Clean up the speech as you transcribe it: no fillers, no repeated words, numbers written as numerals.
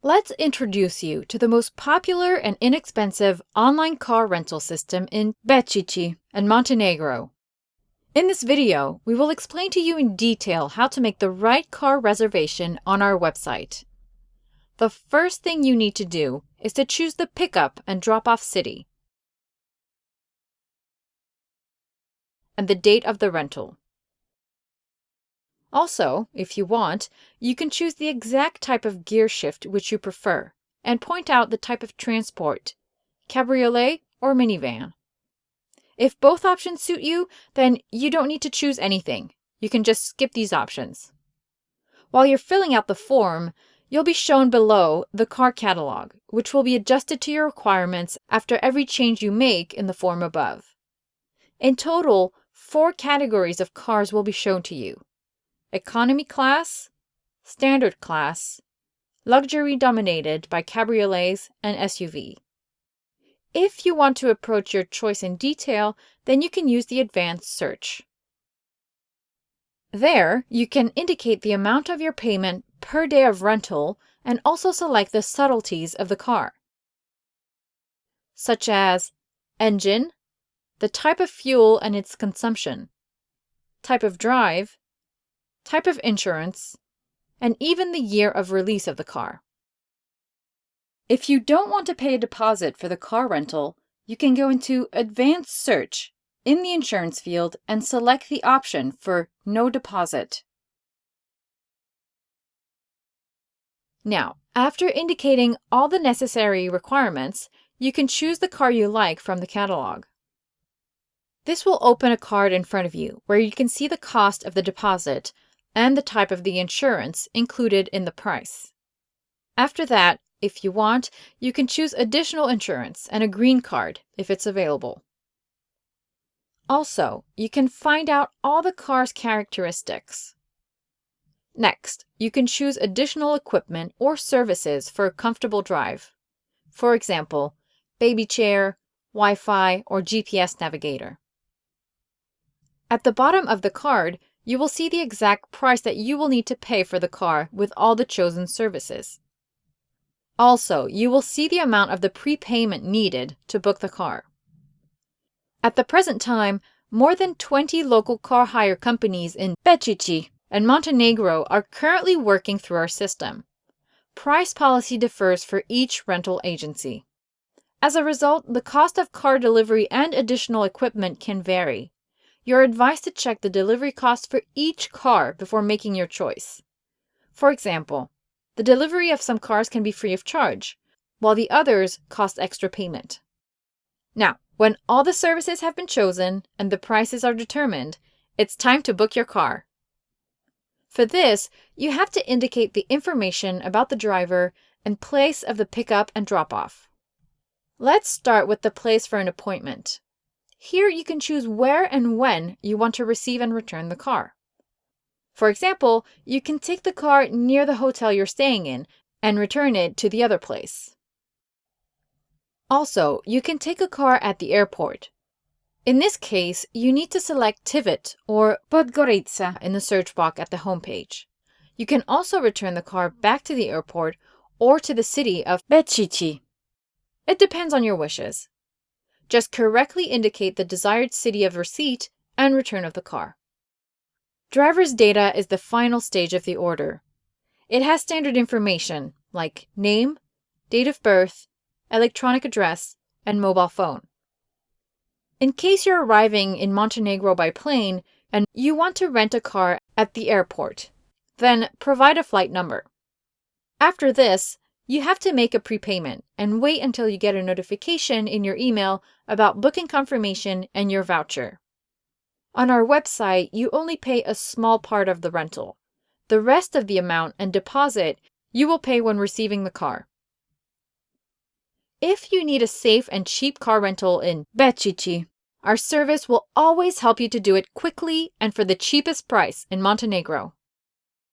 Let's introduce you to the most popular and inexpensive online car rental system in Becici and Montenegro. In this video, we will explain to you in detail how to make the right car reservation on our website. The first thing you need to do is to choose the pickup and drop-off city and the date of the rental. Also, if you want, you can choose the exact type of gear shift which you prefer and point out the type of transport, cabriolet or minivan. If both options suit you, then you don't need to choose anything. You can just skip these options. While you're filling out the form, you'll be shown below the car catalog, which will be adjusted to your requirements after every change you make in the form above. In total, 4 categories of cars will be shown to you: economy class, standard class, luxury dominated by cabriolets and SUV. If you want to approach your choice in detail, then you can use the advanced search. There, you can indicate the amount of your payment per day of rental and also select the subtleties of the car, such as engine, the type of fuel and its consumption, type of drive, type of insurance, and even the year of release of the car. If you don't want to pay a deposit for the car rental, you can go into Advanced Search in the Insurance field and select the option for No Deposit. Now, after indicating all the necessary requirements, you can choose the car you like from the catalog. This will open a card in front of you where you can see the cost of the deposit and the type of the insurance included in the price. After that, if you want, you can choose additional insurance and a green card if it's available. Also, you can find out all the car's characteristics. Next, you can choose additional equipment or services for a comfortable drive. For example, baby chair, Wi-Fi, or GPS navigator. At the bottom of the card, you will see the exact price that you will need to pay for the car with all the chosen services. Also, you will see the amount of the prepayment needed to book the car. At the present time, more than 20 local car hire companies in Becici and Montenegro are currently working through our system. Price policy differs for each rental agency. As a result, the cost of car delivery and additional equipment can vary. You're advised to check the delivery cost for each car before making your choice. For example, the delivery of some cars can be free of charge, while the others cost extra payment. Now, when all the services have been chosen and the prices are determined, it's time to book your car. For this, you have to indicate the information about the driver and place of the pickup and drop-off. Let's start with the place for an appointment. Here you can choose where and when you want to receive and return the car. For example, you can take the car near the hotel you're staying in and return it to the other place. Also, you can take a car at the airport. In this case, you need to select Tivet or Podgorica in the search box at the homepage. You can also return the car back to the airport or to the city of Becici. It depends on your wishes. Just correctly indicate the desired city of receipt and return of the car. Driver's data is the final stage of the order. It has standard information like name, date of birth, electronic address, and mobile phone. In case you're arriving in Montenegro by plane and you want to rent a car at the airport, then provide a flight number. After this, you have to make a prepayment and wait until you get a notification in your email about booking confirmation and your voucher. On our website, you only pay a small part of the rental. The rest of the amount and deposit you will pay when receiving the car. If you need a safe and cheap car rental in Becici, our service will always help you to do it quickly and for the cheapest price in Montenegro.